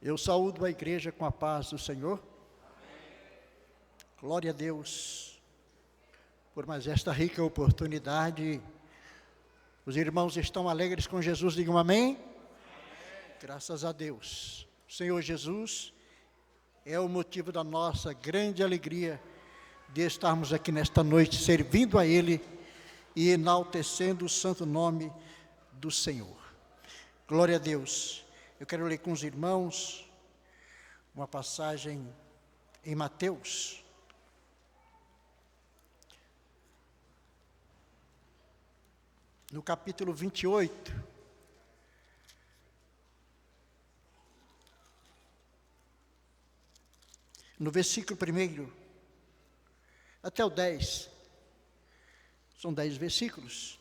Eu saúdo a igreja com a paz do Senhor. Glória a Deus por mais esta rica oportunidade. Os irmãos estão alegres com Jesus, digam amém. Graças a Deus. O Senhor Jesus é o motivo da nossa grande alegria de estarmos aqui nesta noite, servindo a Ele e enaltecendo o santo nome do Senhor. Glória a Deus. Eu quero ler com os irmãos uma passagem em Mateus. No capítulo 28, no versículo 1 até o 10, são 10 versículos,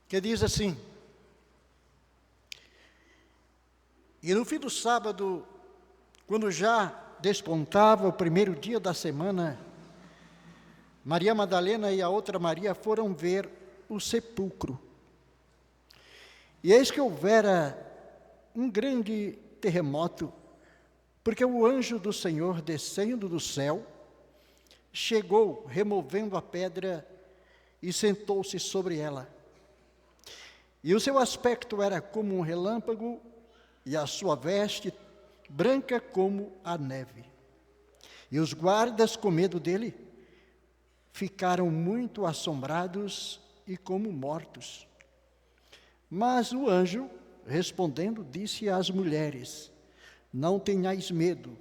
que diz assim: E no fim do sábado, quando já despontava o primeiro dia da semana, Maria Madalena e a outra Maria foram ver o sepulcro. E eis que houvera um grande terremoto, porque o anjo do Senhor, descendo do céu, chegou removendo a pedra e sentou-se sobre ela. E o seu aspecto era como um relâmpago, e a sua veste branca como a neve. E os guardas, com medo dele, ficaram muito assombrados e como mortos. Mas o anjo, respondendo, disse às mulheres: Não tenhais medo,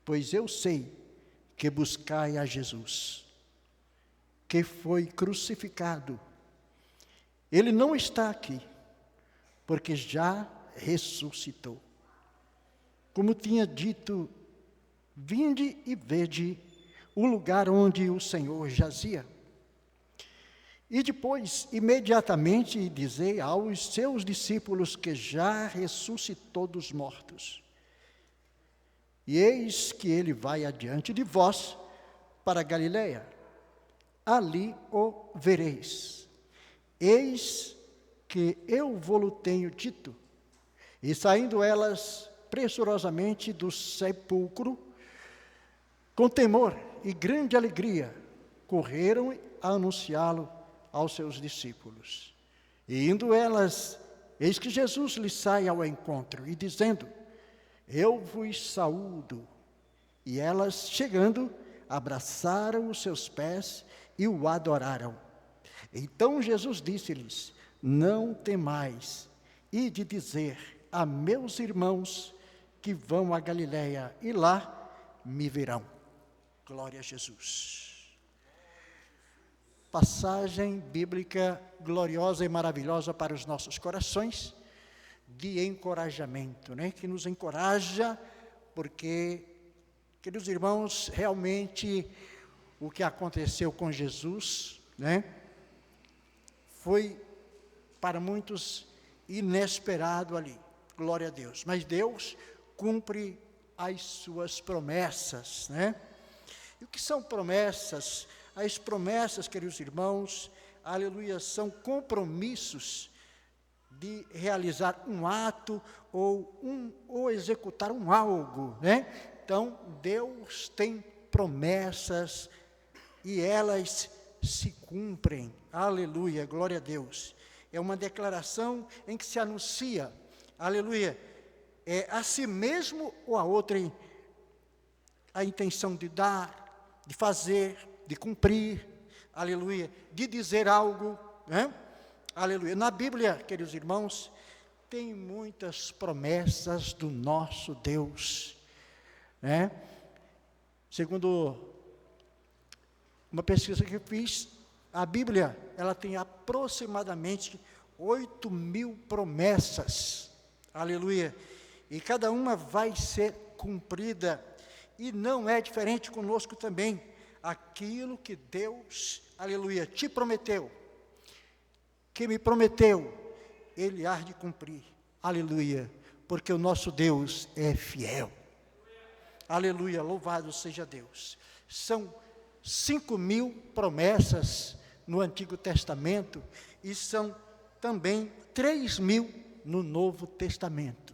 pois eu sei que buscai a Jesus, que foi crucificado. Ele não está aqui, porque já ressuscitou. Como tinha dito, vinde e vede o lugar onde o Senhor jazia. E depois, imediatamente, dizei aos seus discípulos que já ressuscitou dos mortos. E eis que ele vai adiante de vós para Galiléia. Ali o vereis. Eis que eu vou-lo tenho dito. E saindo elas pressurosamente do sepulcro, com temor e grande alegria, correram a anunciá-lo aos seus discípulos. E indo elas, eis que Jesus lhes sai ao encontro, e dizendo: Eu vos saúdo. E elas, chegando, abraçaram os seus pés e o adoraram. Então Jesus disse-lhes: Não temais, ide dizer a meus irmãos que vão a Galiléia, e lá me verão. Glória a Jesus. Passagem bíblica gloriosa e maravilhosa para os nossos corações, de encorajamento, né? Que nos encoraja, porque, queridos irmãos, realmente o que aconteceu com Jesus, né? Foi para muitos inesperado ali. Glória a Deus. Mas Deus cumpre as suas promessas, né? E o que são promessas? As promessas, queridos irmãos, aleluia, são compromissos de realizar um ato ou executar um algo, né? Então, Deus tem promessas e elas se cumprem. Aleluia, glória a Deus. É uma declaração em que se anuncia, aleluia, a si mesmo ou a outrem a intenção de dar, de fazer, de cumprir, aleluia, de dizer algo, né? Aleluia. Na Bíblia, queridos irmãos, tem muitas promessas do nosso Deus, né? Segundo uma pesquisa que eu fiz, a Bíblia, ela tem aproximadamente 8.000 promessas, aleluia, e cada uma vai ser cumprida, e não é diferente conosco também. Aquilo que Deus, aleluia, te prometeu, que me prometeu, Ele há de cumprir, aleluia, porque o nosso Deus é fiel, aleluia, louvado seja Deus. São 5.000 promessas no Antigo Testamento, e são também 3.000 no Novo Testamento.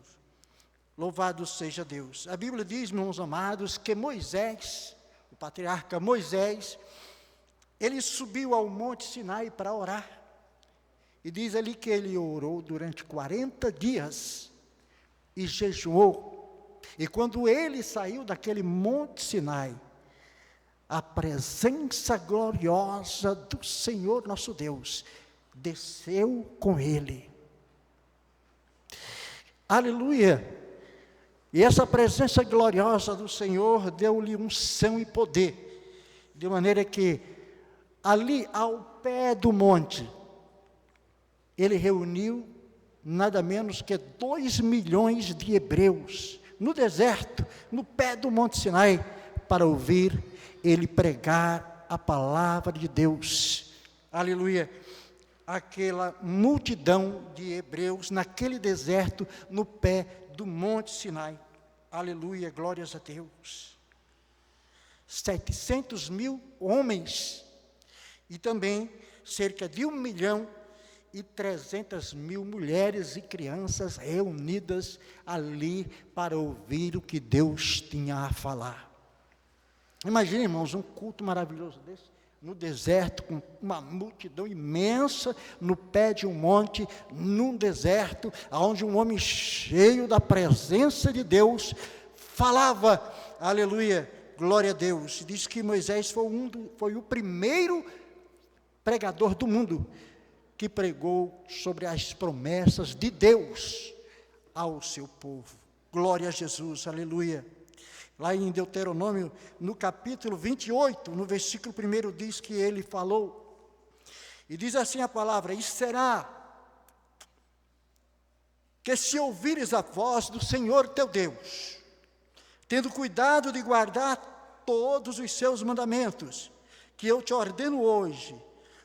Louvado seja Deus. A Bíblia diz, meus amados, que Moisés, o patriarca Moisés, ele subiu ao Monte Sinai para orar. E diz ali que ele orou durante 40 dias e jejuou. E quando ele saiu daquele Monte Sinai, a presença gloriosa do Senhor nosso Deus desceu com ele. Aleluia! E essa presença gloriosa do Senhor deu-lhe unção e poder, de maneira que ali ao pé do monte, ele reuniu nada menos que 2 milhões de hebreus, no deserto, no pé do Monte Sinai, para ouvir ele pregar a palavra de Deus. Aleluia! Aquela multidão de hebreus naquele deserto, no pé do Monte Sinai. Aleluia, glórias a Deus. 700 mil homens e também cerca de 1.300.000 mulheres e crianças reunidas ali para ouvir o que Deus tinha a falar. Imagine, irmãos, um culto maravilhoso desse, no deserto, com uma multidão imensa, no pé de um monte, num deserto, onde um homem cheio da presença de Deus falava, aleluia, glória a Deus. Diz que Moisés foi o primeiro pregador do mundo que pregou sobre as promessas de Deus ao seu povo. Glória a Jesus, aleluia. Lá em Deuteronômio, no capítulo 28, no versículo 1, diz que ele falou, e diz assim a palavra: e será que se ouvires a voz do Senhor teu Deus, tendo cuidado de guardar todos os seus mandamentos, que eu te ordeno hoje,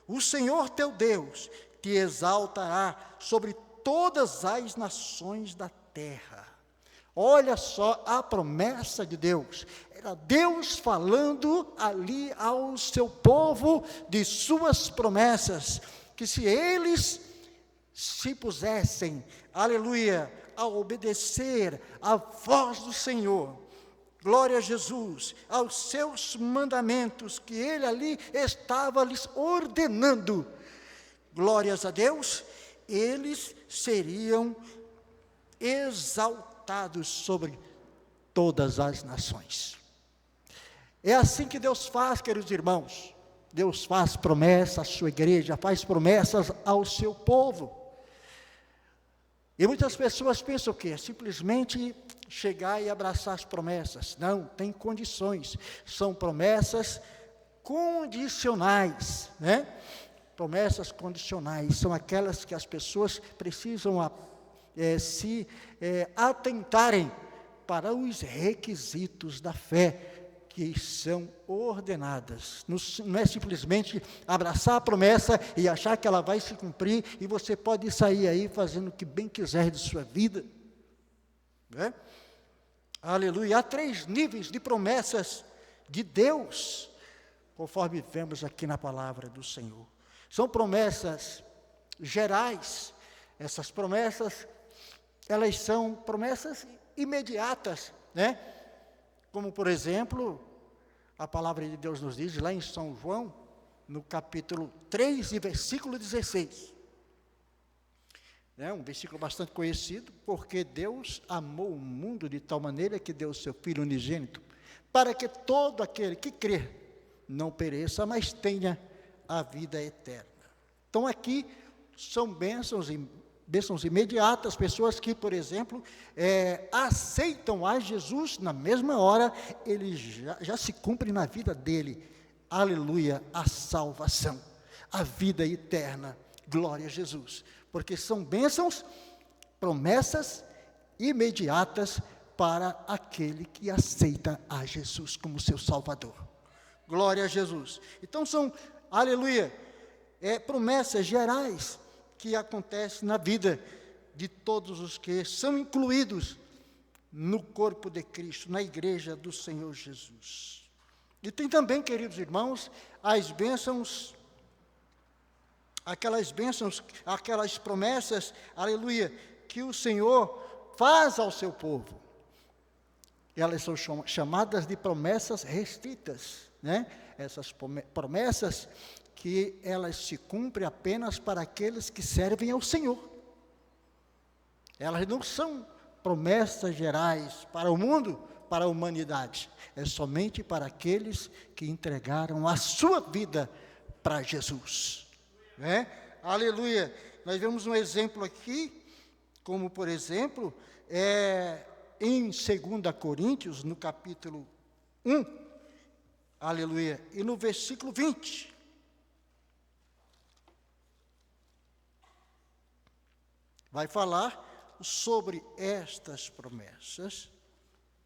o Senhor teu Deus te exaltará sobre todas as nações da terra. Olha só a promessa de Deus. Era Deus falando ali ao seu povo de suas promessas, que se eles se pusessem, aleluia, a obedecer à voz do Senhor, glória a Jesus, aos seus mandamentos que ele ali estava lhes ordenando, glórias a Deus, eles seriam exaltados sobre todas as nações. É assim que Deus faz, queridos irmãos. Deus faz promessas à sua igreja, faz promessas ao seu povo. E muitas pessoas pensam que é simplesmente chegar e abraçar as promessas. Não, tem condições. São promessas condicionais, né? Promessas condicionais são aquelas que as pessoas precisam se atentarem para os requisitos da fé que são ordenadas. Não é simplesmente abraçar a promessa e achar que ela vai se cumprir e você pode sair aí fazendo o que bem quiser de sua vida, né? Aleluia. Há 3 níveis de promessas de Deus, conforme vemos aqui na palavra do Senhor. São promessas gerais. Essas promessas, elas são promessas imediatas, né? Como, por exemplo, a palavra de Deus nos diz, lá em São João, no capítulo 3, e versículo 16. Um versículo bastante conhecido, porque Deus amou o mundo de tal maneira que deu o seu Filho unigênito, para que todo aquele que crê não pereça, mas tenha a vida eterna. Então aqui são bênçãos imediatas, pessoas que, por exemplo, aceitam a Jesus, na mesma hora, ele já se cumpre na vida dele, aleluia, a salvação, a vida eterna, glória a Jesus, porque são bênçãos, promessas imediatas para aquele que aceita a Jesus como seu Salvador, glória a Jesus. Então são, aleluia, promessas gerais, que acontece na vida de todos os que são incluídos no corpo de Cristo, na igreja do Senhor Jesus. E tem também, queridos irmãos, as bênçãos, aquelas promessas, aleluia, que o Senhor faz ao seu povo. Elas são chamadas de promessas restritas, né? Essas promessas que elas se cumprem apenas para aqueles que servem ao Senhor. Elas não são promessas gerais para o mundo, para a humanidade. É somente para aqueles que entregaram a sua vida para Jesus, né? Aleluia. Nós vemos um exemplo aqui, como por exemplo, em 2 Coríntios, no capítulo 1, aleluia, e no versículo 20. Vai falar sobre estas promessas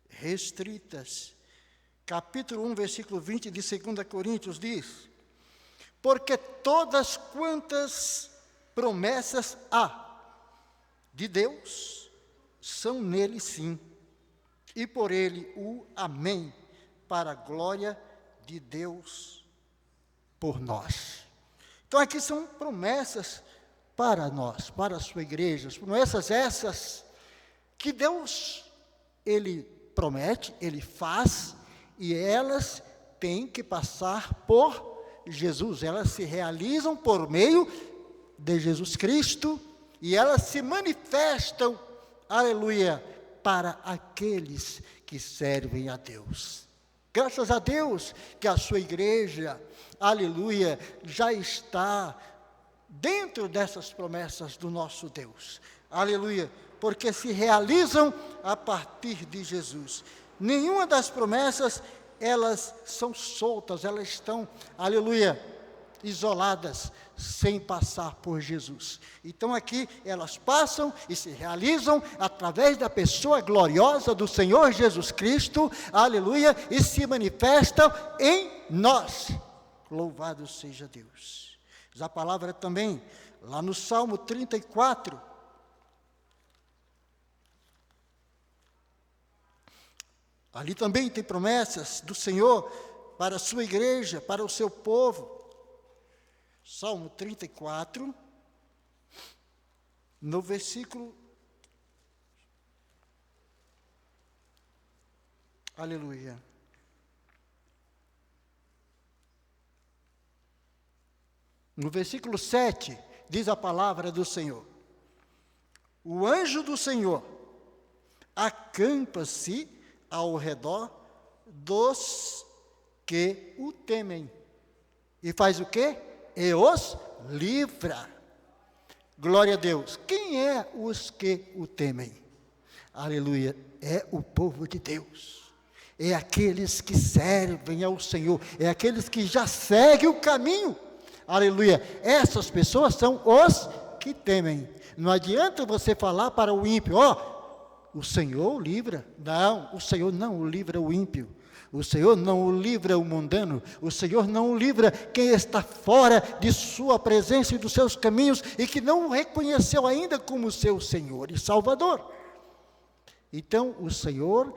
restritas. Capítulo 1, versículo 20 de 2 Coríntios diz: porque todas quantas promessas há de Deus, são nele sim, e por ele o amém, para a glória de Deus por nós. Então aqui são promessas para nós, para a sua igreja, promessas essas que Deus, Ele promete, Ele faz, e elas têm que passar por Jesus, elas se realizam por meio de Jesus Cristo, e elas se manifestam, aleluia, para aqueles que servem a Deus. Graças a Deus que a sua igreja, aleluia, já está dentro dessas promessas do nosso Deus, aleluia, porque se realizam a partir de Jesus. Nenhuma das promessas, elas são soltas, elas estão, aleluia, isoladas, sem passar por Jesus. Então aqui elas passam e se realizam através da pessoa gloriosa do Senhor Jesus Cristo, aleluia, e se manifestam em nós. Louvado seja Deus. A palavra também, lá no Salmo 34, ali também tem promessas do Senhor para a sua igreja, para o seu povo. Salmo 34, no versículo, aleluia, no versículo 7, diz a palavra do Senhor: o anjo do Senhor acampa-se ao redor dos que o temem. E faz o quê? E os livra. Glória a Deus. Quem é os que o temem? Aleluia. É o povo de Deus. É aqueles que servem ao Senhor. É aqueles que já seguem o caminho. Aleluia. Essas pessoas são os que temem. Não adianta você falar para o ímpio: o Senhor o livra. Não, o Senhor não o livra o ímpio. O Senhor não o livra o mundano. O Senhor não o livra quem está fora de sua presença e dos seus caminhos e que não o reconheceu ainda como seu Senhor e Salvador. Então o Senhor,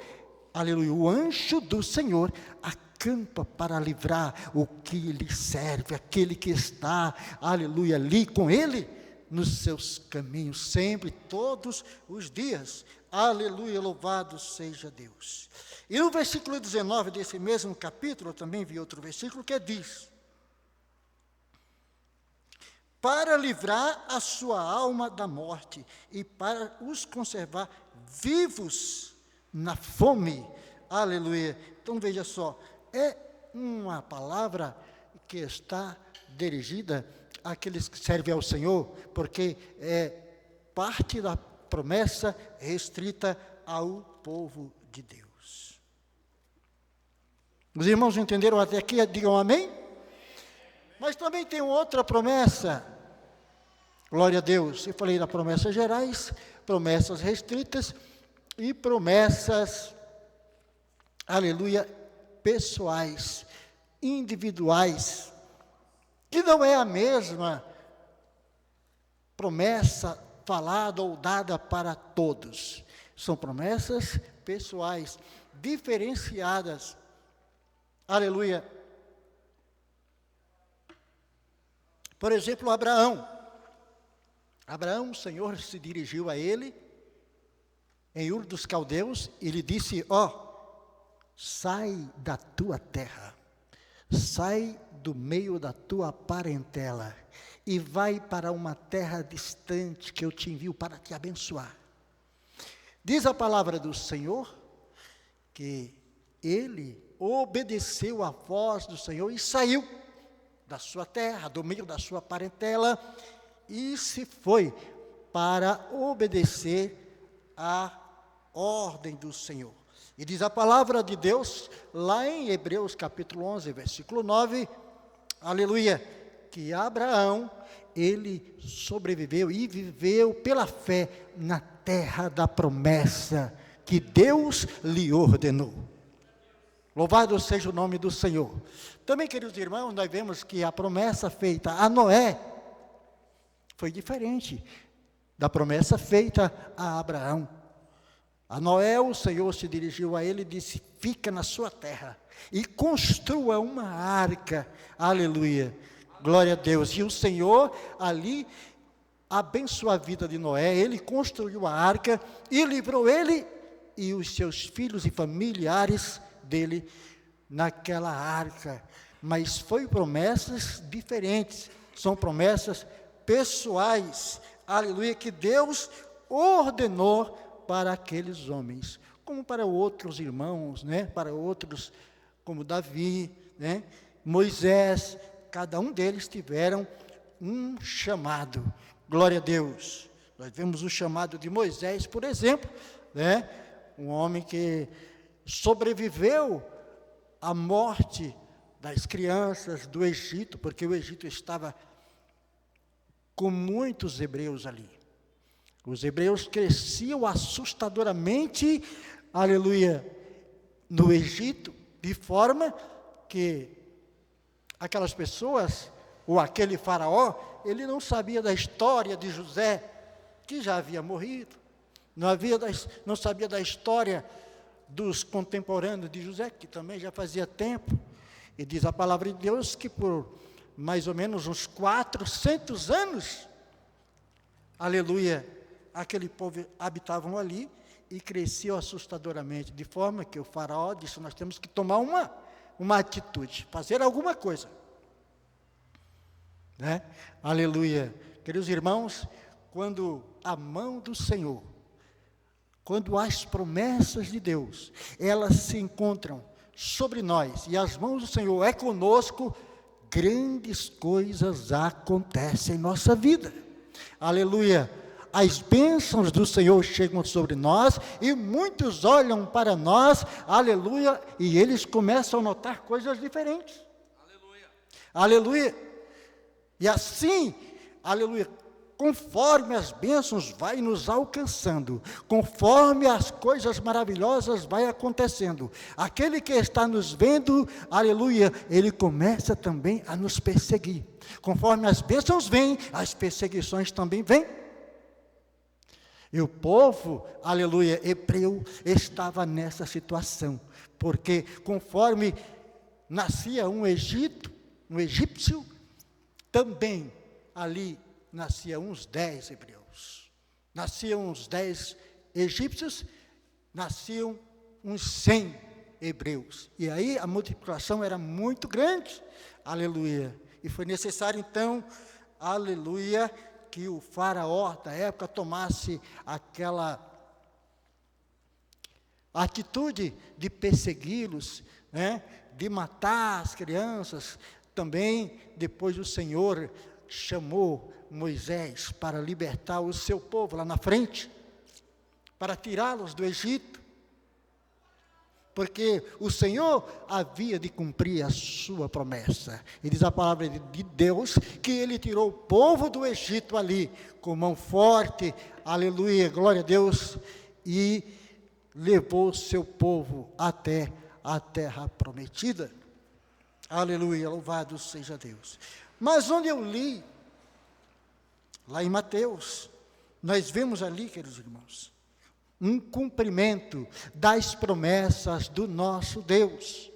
aleluia, o anjo do Senhor acampa para livrar o que lhe serve, aquele que está, aleluia, ali com ele, nos seus caminhos, sempre, todos os dias. Aleluia, louvado seja Deus. E no versículo 19 desse mesmo capítulo, eu também vi outro versículo que diz: para livrar a sua alma da morte e para os conservar vivos na fome. Aleluia. Então veja só, é uma palavra que está dirigida àqueles que servem ao Senhor, porque é parte da promessa restrita ao povo de Deus. Os irmãos entenderam até aqui? Digam amém. Mas também tem outra promessa. Glória a Deus. Eu falei das promessas gerais, promessas restritas e promessas, aleluia, pessoais, individuais, que não é a mesma promessa falada ou dada para todos. São promessas pessoais, diferenciadas. Aleluia. Por exemplo, Abraão. Abraão, o Senhor se dirigiu a ele, em Ur dos Caldeus, e lhe disse: sai da tua terra, sai do meio da tua parentela, e vai para uma terra distante que eu te envio para te abençoar. Diz a palavra do Senhor que ele obedeceu à voz do Senhor e saiu da sua terra, do meio da sua parentela, e se foi para obedecer à ordem do Senhor. E diz a palavra de Deus, lá em Hebreus capítulo 11, versículo 9, aleluia, que Abraão, ele sobreviveu e viveu pela fé na terra da promessa que Deus lhe ordenou. Louvado seja o nome do Senhor. Também, queridos irmãos, nós vemos que a promessa feita a Noé foi diferente da promessa feita a Abraão. A Noé, o Senhor se dirigiu a ele e disse: fica na sua terra e construa uma arca, aleluia, glória a Deus. E o Senhor ali abençoou a vida de Noé, ele construiu a arca e livrou ele e os seus filhos e familiares dele naquela arca. Mas foi promessas diferentes, são promessas pessoais, aleluia, que Deus ordenou para aqueles homens, como para outros irmãos, né? Para outros, como Davi, né? Moisés, cada um deles tiveram um chamado, glória a Deus. Nós vemos o chamado de Moisés, por exemplo, né? Um homem que sobreviveu à morte das crianças do Egito, porque o Egito estava com muitos hebreus ali. Os hebreus cresciam assustadoramente, aleluia, no Egito, de forma que aquelas pessoas, ou aquele faraó, ele não sabia da história de José, que já havia morrido, não sabia da história dos contemporâneos de José, que também já fazia tempo, e diz a palavra de Deus que por mais ou menos uns 400 anos, aleluia, aquele povo habitavam ali e cresciam assustadoramente, de forma que o faraó disse: nós temos que tomar uma atitude, fazer alguma coisa, né? Aleluia. Queridos irmãos, quando a mão do Senhor, quando as promessas de Deus, elas se encontram sobre nós, e as mãos do Senhor é conosco, grandes coisas acontecem em nossa vida, aleluia. As bênçãos do Senhor chegam sobre nós, e muitos olham para nós, aleluia, e eles começam a notar coisas diferentes, aleluia, aleluia, e assim, aleluia, conforme as bênçãos vai nos alcançando, conforme as coisas maravilhosas vai acontecendo, aquele que está nos vendo, aleluia, ele começa também a nos perseguir, conforme as bênçãos vêm, as perseguições também vêm. E o povo, aleluia, hebreu, estava nessa situação, porque conforme nascia um egípcio, também ali nasciam uns 10 hebreus, nasciam uns 10 egípcios, nasciam uns 100 hebreus, e aí a multiplicação era muito grande, aleluia, e foi necessário então, aleluia, que o faraó da época tomasse aquela atitude de persegui-los, né, de matar as crianças. Também depois o Senhor chamou Moisés para libertar o seu povo lá na frente, para tirá-los do Egito, porque o Senhor havia de cumprir a sua promessa. E diz a palavra de Deus que ele tirou o povo do Egito ali, com mão forte, aleluia, glória a Deus, e levou o seu povo até a terra prometida. Aleluia, louvado seja Deus. Mas onde eu li, lá em Mateus, nós vemos ali, queridos irmãos, um cumprimento das promessas do nosso Deus,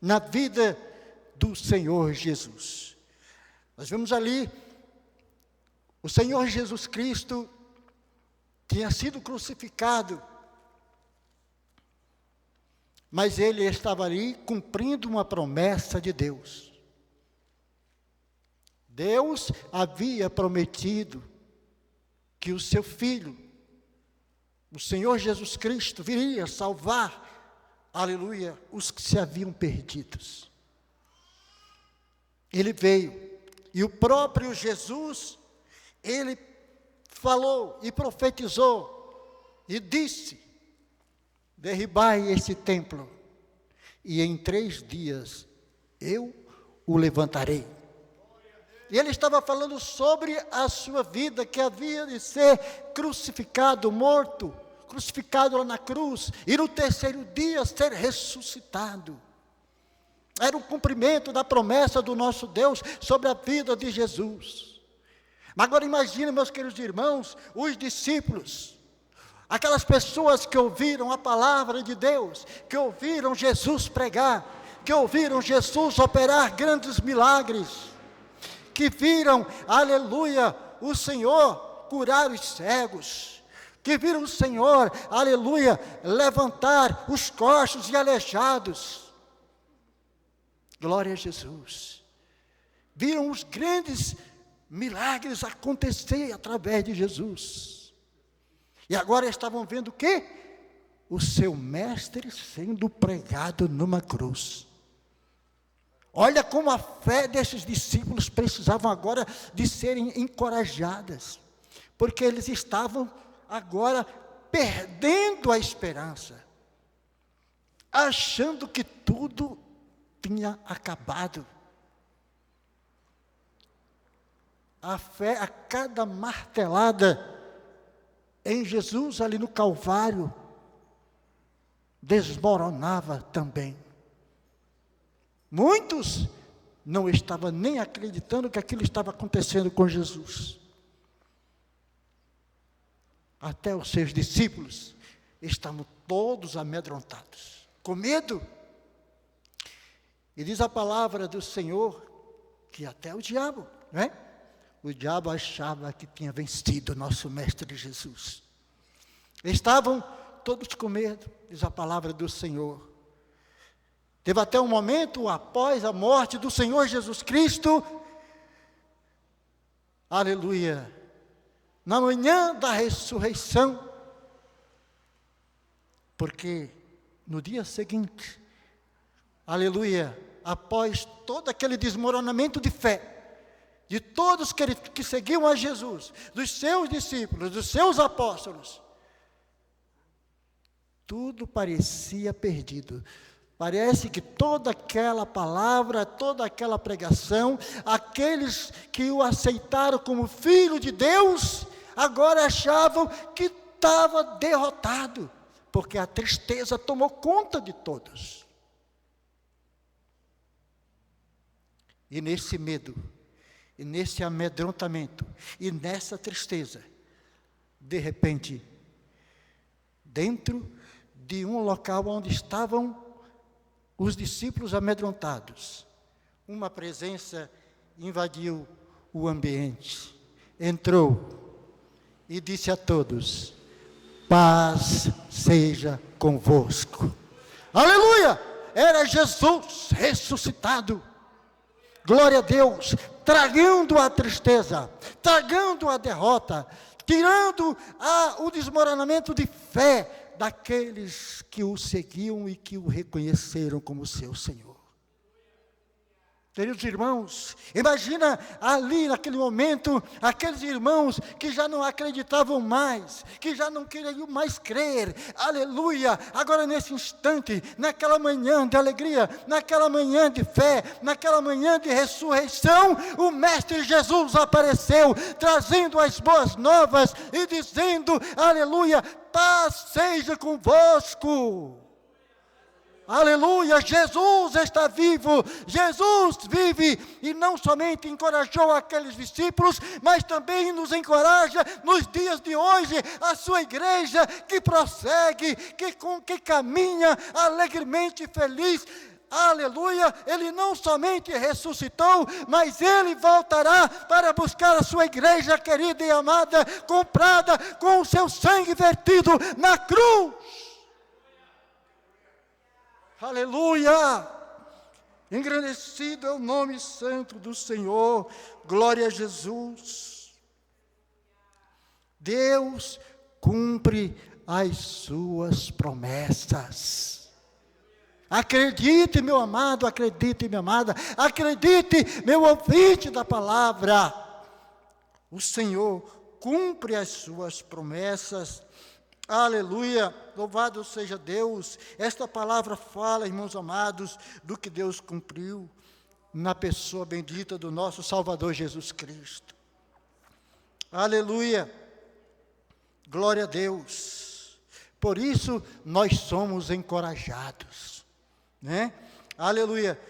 na vida do Senhor Jesus. Nós vemos ali O Senhor Jesus Cristo tinha sido crucificado, mas ele estava ali cumprindo uma promessa de Deus. Deus havia prometido que o seu Filho, o Senhor Jesus Cristo, viria salvar, aleluia, os que se haviam perdidos. Ele veio, e o próprio Jesus, ele falou e profetizou, e disse: derribai esse templo, e em 3 dias eu o levantarei. E ele estava falando sobre a sua vida, que havia de ser crucificado, morto, crucificado lá na cruz, e no 3º dia ser ressuscitado. Era o cumprimento da promessa do nosso Deus sobre a vida de Jesus. Mas agora imagine, meus queridos irmãos, os discípulos, aquelas pessoas que ouviram a palavra de Deus, que ouviram Jesus pregar, que ouviram Jesus operar grandes milagres, que viram, aleluia, o Senhor curar os cegos, que viram o Senhor, aleluia, levantar os coxos e aleijados. Glória a Jesus. Viram os grandes milagres acontecer através de Jesus. E agora estavam vendo o quê? O seu mestre sendo pregado numa cruz. Olha como a fé desses discípulos precisavam agora de serem encorajadas, porque eles estavam agora perdendo a esperança, achando que tudo tinha acabado. A fé, a cada martelada em Jesus ali no Calvário, desmoronava também. Muitos não estavam nem acreditando que aquilo estava acontecendo com Jesus. Até os seus discípulos estavam todos amedrontados, com medo. E diz a palavra do Senhor que até o diabo, não é? O diabo achava que tinha vencido nosso mestre Jesus. Estavam todos com medo, diz a palavra do Senhor. Teve até um momento, após a morte do Senhor Jesus Cristo, aleluia, na manhã da ressurreição, porque no dia seguinte, aleluia, após todo aquele desmoronamento de fé, de todos que seguiam a Jesus, dos seus discípulos, dos seus apóstolos, tudo parecia perdido. Parece que toda aquela palavra, toda aquela pregação, aqueles que o aceitaram como filho de Deus, agora achavam que estava derrotado, porque a tristeza tomou conta de todos. E nesse medo, e nesse amedrontamento, e nessa tristeza, de repente, dentro de um local onde estavam os discípulos amedrontados, uma presença invadiu o ambiente, entrou e disse a todos: paz seja convosco. Aleluia! Era Jesus ressuscitado. Glória a Deus, tragando a tristeza, tragando a derrota, tirando o desmoronamento de fé daqueles que o seguiam e que o reconheceram como seu Senhor. Queridos irmãos, imagina ali naquele momento, aqueles irmãos que já não acreditavam mais, que já não queriam mais crer, aleluia, agora nesse instante, naquela manhã de alegria, naquela manhã de fé, naquela manhã de ressurreição, o Mestre Jesus apareceu, trazendo as boas novas e dizendo, aleluia, paz seja convosco. Aleluia, Jesus está vivo, Jesus vive, e não somente encorajou aqueles discípulos, mas também nos encoraja nos dias de hoje, a sua igreja que prossegue, que caminha alegremente feliz, aleluia, Ele não somente ressuscitou, mas Ele voltará para buscar a sua igreja querida e amada, comprada com o seu sangue vertido na cruz. Aleluia! Engrandecido é o nome santo do Senhor, glória a Jesus. Deus cumpre as suas promessas. Acredite, meu amado, acredite, minha amada, acredite, meu ouvinte da palavra. O Senhor cumpre as suas promessas. Aleluia, louvado seja Deus. Esta palavra fala, irmãos amados, do que Deus cumpriu na pessoa bendita do nosso Salvador Jesus Cristo. Aleluia, glória a Deus. Por isso nós somos encorajados, né? Aleluia,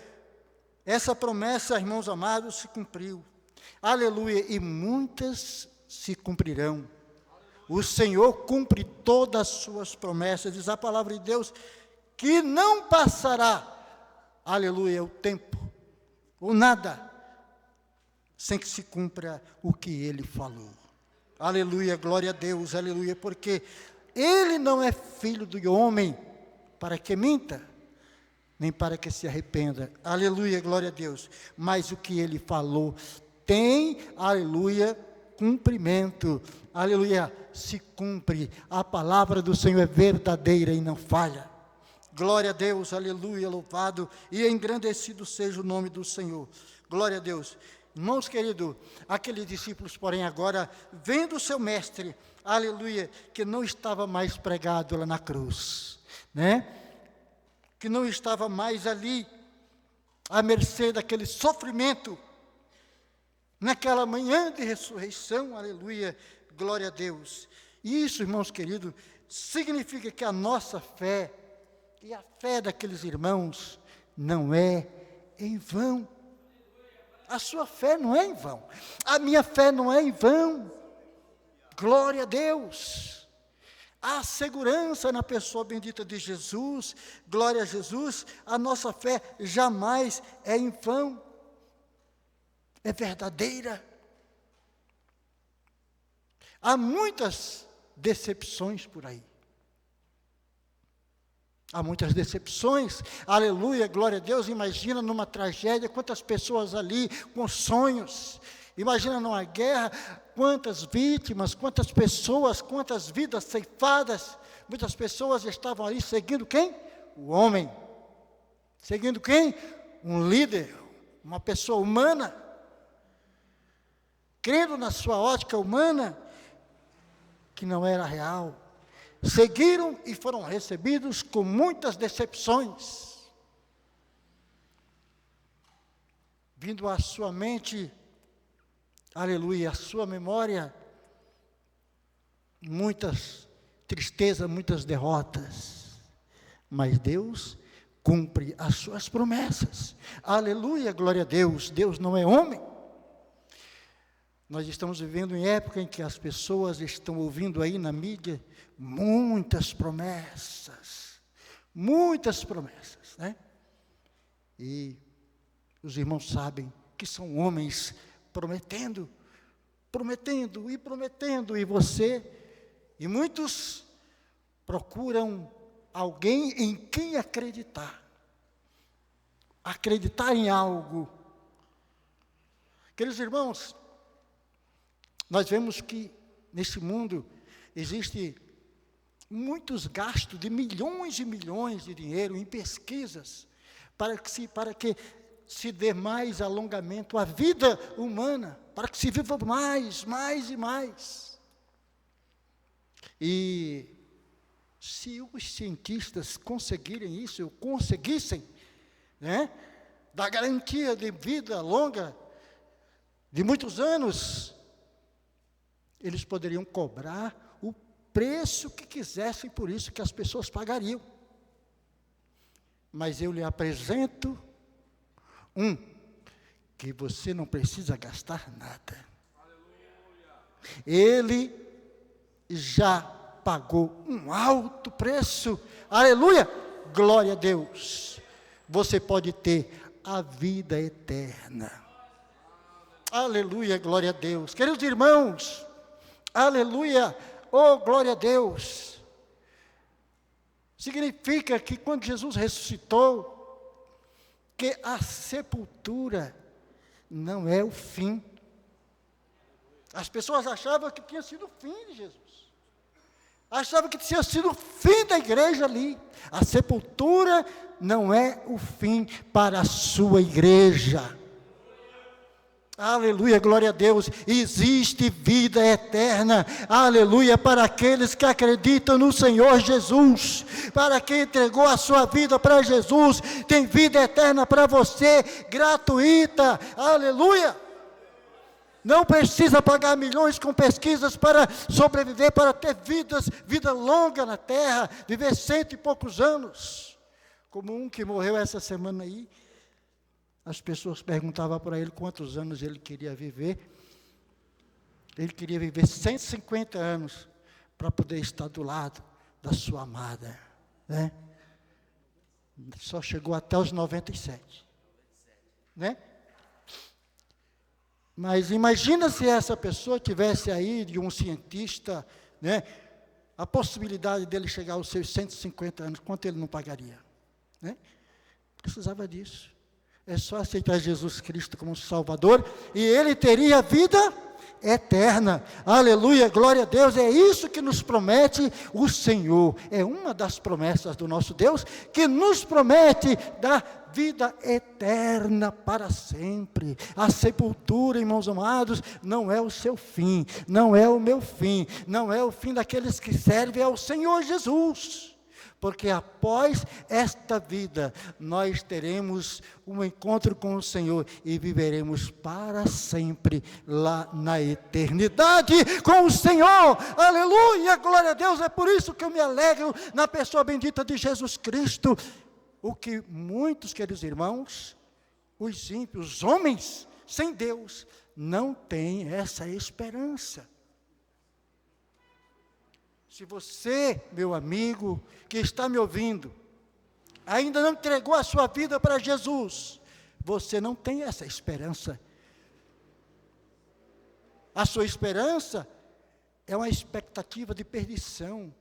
essa promessa, irmãos amados, se cumpriu. Aleluia, e muitas se cumprirão. O Senhor cumpre todas as suas promessas, diz a palavra de Deus, que não passará, aleluia, o tempo, ou nada, sem que se cumpra o que Ele falou. Aleluia, glória a Deus, aleluia, porque Ele não é filho do homem, para que minta, nem para que se arrependa. Aleluia, glória a Deus, mas o que Ele falou tem, aleluia, cumprimento. Aleluia, se cumpre, a palavra do Senhor é verdadeira e não falha. Glória a Deus, aleluia, louvado e engrandecido seja o nome do Senhor. Glória a Deus. Irmãos queridos, aqueles discípulos, porém, agora, vendo o seu mestre, aleluia, que não estava mais pregado lá na cruz, né? Que não estava mais ali, à mercê daquele sofrimento, naquela manhã de ressurreição, aleluia, glória a Deus. Isso, irmãos queridos, significa que a nossa fé, e a fé daqueles irmãos, não é em vão. A sua fé não é em vão, a minha fé não é em vão, glória a Deus. Há segurança na pessoa bendita de Jesus, glória a Jesus, a nossa fé jamais é em vão, é verdadeira. Há muitas decepções por aí. Há muitas decepções, aleluia, glória a Deus. Imagina numa tragédia, quantas pessoas ali com sonhos. Imagina numa guerra, quantas vítimas, quantas pessoas, quantas vidas ceifadas. Muitas pessoas estavam ali seguindo quem? O homem. Seguindo quem? Um líder, uma pessoa humana. Crendo na sua ótica humana, que não era real. Seguiram e foram recebidos com muitas decepções. Vindo à sua mente, aleluia, à sua memória, muitas tristezas, muitas derrotas. Mas Deus cumpre as suas promessas. Aleluia, glória a Deus. Deus não é homem. Nós estamos vivendo em época em que as pessoas estão ouvindo aí na mídia muitas promessas, né? E os irmãos sabem que são homens prometendo, e você, e muitos procuram alguém em quem acreditar em algo. Queridos irmãos, nós vemos que nesse mundo existe muitos gastos de milhões e milhões de dinheiro em pesquisas para que se dê mais alongamento à vida humana, para que se viva mais e mais. E se os cientistas conseguirem isso, ou conseguissem, né, da garantia de vida longa, de muitos anos, eles poderiam cobrar o preço que quisessem, por isso que as pessoas pagariam. Mas eu lhe apresento que você não precisa gastar nada. Ele já pagou um alto preço. Aleluia! Glória a Deus. você pode ter a vida eterna. Aleluia, glória a Deus. Queridos irmãos, aleluia, oh glória a Deus. Significa que quando Jesus ressuscitou, que a sepultura não é o fim. As pessoas achavam que tinha sido o fim de Jesus. Achavam que tinha sido o fim da igreja ali. A sepultura não é o fim para a sua igreja. Aleluia, glória a Deus. Existe vida eterna, aleluia, para aqueles que acreditam no Senhor Jesus. Para quem entregou a sua vida para Jesus, tem vida eterna para você, gratuita, aleluia. Não precisa pagar milhões com pesquisas para sobreviver, para ter vida longa na terra, viver 100 e poucos anos. Como um que morreu essa semana aí, as pessoas perguntavam para ele quantos anos ele queria viver. Ele queria viver 150 anos para poder estar do lado da sua amada, né? Só chegou até os 97, né? Mas imagina se essa pessoa tivesse aí, de um cientista, né, a possibilidade dele chegar aos seus 150 anos, quanto ele não pagaria, né? Precisava disso. É só aceitar Jesus Cristo como Salvador e ele teria vida eterna. Aleluia, glória a Deus. É isso que nos promete o Senhor. É uma das promessas do nosso Deus, que nos promete dar vida eterna para sempre. A sepultura, irmãos amados, não é o seu fim, não é o meu fim, não é o fim daqueles que servem ao Senhor Jesus. Porque após esta vida, nós teremos um encontro com o Senhor e viveremos para sempre lá na eternidade com o Senhor. Aleluia, glória a Deus. É por isso que eu me alegro na pessoa bendita de Jesus Cristo. O que muitos, queridos irmãos, os ímpios, os homens sem Deus, não têm essa esperança. Se você, meu amigo, que está me ouvindo, ainda não entregou a sua vida para Jesus, você não tem essa esperança. A sua esperança é uma expectativa de perdição.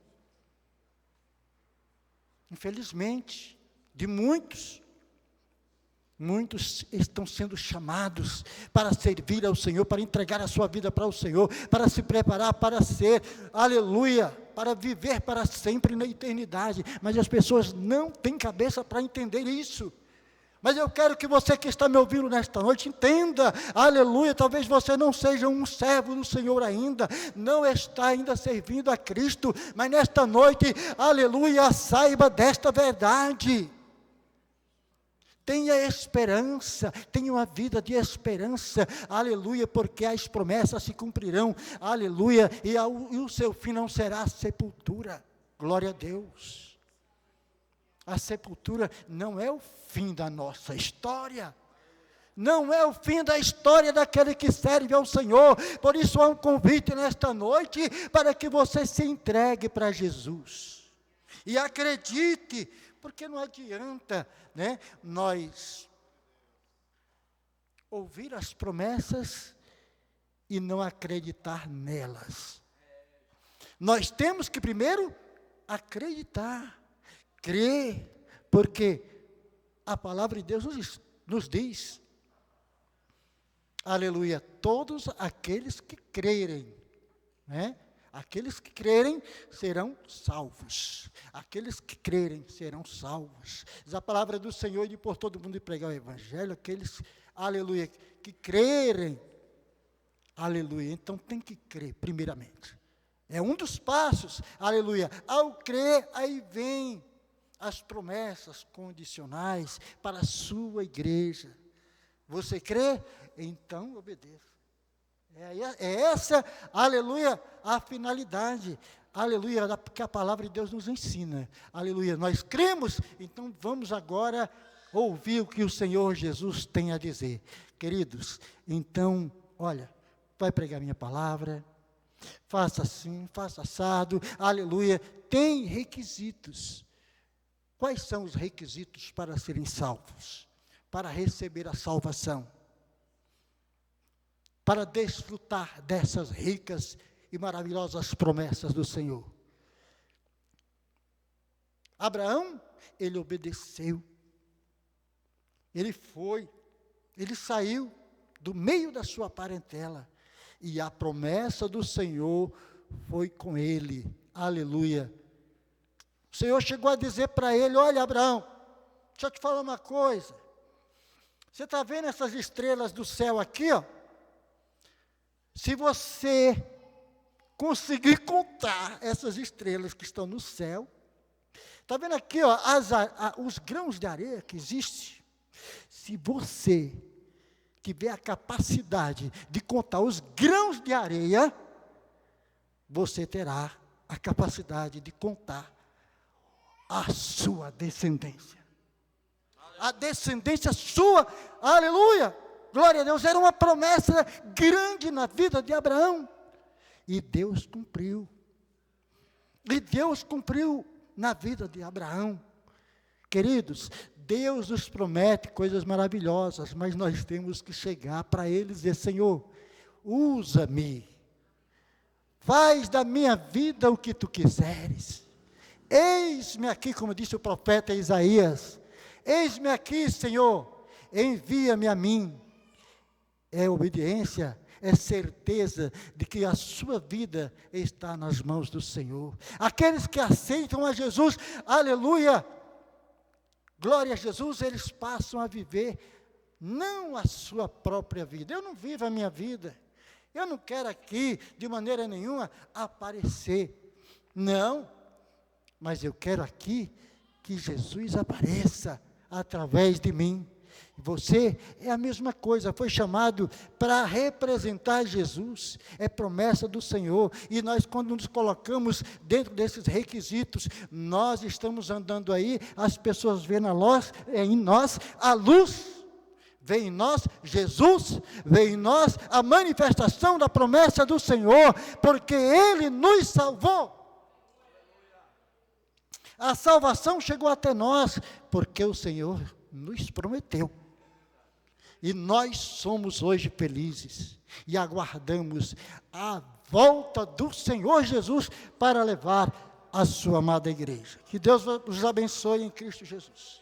Infelizmente, de muitos estão sendo chamados para servir ao Senhor, para entregar a sua vida para o Senhor, para se preparar para ser, aleluia, para viver para sempre na eternidade, mas as pessoas não têm cabeça para entender isso. Mas eu quero que você que está me ouvindo nesta noite entenda, aleluia, talvez você não seja um servo do Senhor ainda, não está ainda servindo a Cristo, mas nesta noite, aleluia, saiba desta verdade. Tenha esperança, tenha uma vida de esperança, aleluia, porque as promessas se cumprirão, aleluia, e o seu fim não será a sepultura, glória a Deus. A sepultura não é o fim da nossa história, não é o fim da história daquele que serve ao Senhor. Por isso há um convite nesta noite, para que você se entregue para Jesus, e acredite, porque não adianta, né, nós ouvir as promessas e não acreditar nelas. Nós temos que primeiro acreditar, crer, porque a palavra de Deus nos diz, aleluia, todos aqueles que crerem, né? Aqueles que crerem serão salvos. Aqueles que crerem serão salvos. Diz a palavra do Senhor de por todo mundo e pregar o Evangelho. Aqueles, aleluia, que crerem. Aleluia. Então tem que crer, primeiramente. É um dos passos. Aleluia. Ao crer, aí vem as promessas condicionais para a sua igreja. Você crê? Então obedeça. É essa, aleluia, a finalidade, aleluia, que a palavra de Deus nos ensina, aleluia, nós cremos, então vamos agora ouvir o que o Senhor Jesus tem a dizer, queridos. Então, olha, vai pregar minha palavra, faça assim, faça assado, aleluia, tem requisitos, Quais são os requisitos para serem salvos? Para receber a salvação? Para desfrutar dessas ricas e maravilhosas promessas do Senhor? Abraão, ele obedeceu. Ele saiu do meio da sua parentela. E a promessa do Senhor foi com ele. Aleluia. O Senhor chegou a dizer para ele: olha, Abraão, deixa eu te falar uma coisa. Você está vendo essas estrelas do céu aqui, ó? Se você conseguir contar essas estrelas que estão no céu, está vendo aqui, ó, os grãos de areia que existem? Se você tiver a capacidade de contar os grãos de areia, você terá a capacidade de contar a sua descendência. A descendência sua, aleluia, glória a Deus. Era uma promessa grande na vida de Abraão. E Deus cumpriu. E Deus cumpriu na vida de Abraão. Queridos, Deus nos promete coisas maravilhosas, mas nós temos que chegar para Ele e dizer: Senhor, usa-me, faz da minha vida o que Tu quiseres. Eis-me aqui, como disse o profeta Isaías, eis-me aqui, Senhor, envia-me a mim. É obediência, é certeza de que a sua vida está nas mãos do Senhor. Aqueles que aceitam a Jesus, aleluia, glória a Jesus, eles passam a viver não a sua própria vida. Eu não vivo a minha vida. Eu não quero aqui, de maneira nenhuma, aparecer. Não. Mas eu quero aqui que Jesus apareça através de mim. Você é a mesma coisa, foi chamado para representar Jesus, é promessa do Senhor, e nós, quando nos colocamos dentro desses requisitos, nós estamos andando aí, as pessoas veem em nós a luz, vê em nós Jesus, vê em nós a manifestação da promessa do Senhor, porque Ele nos salvou. A salvação chegou até nós, porque o Senhor nos prometeu. E nós somos hoje felizes e aguardamos a volta do Senhor Jesus para levar a sua amada igreja. Que Deus os abençoe em Cristo Jesus.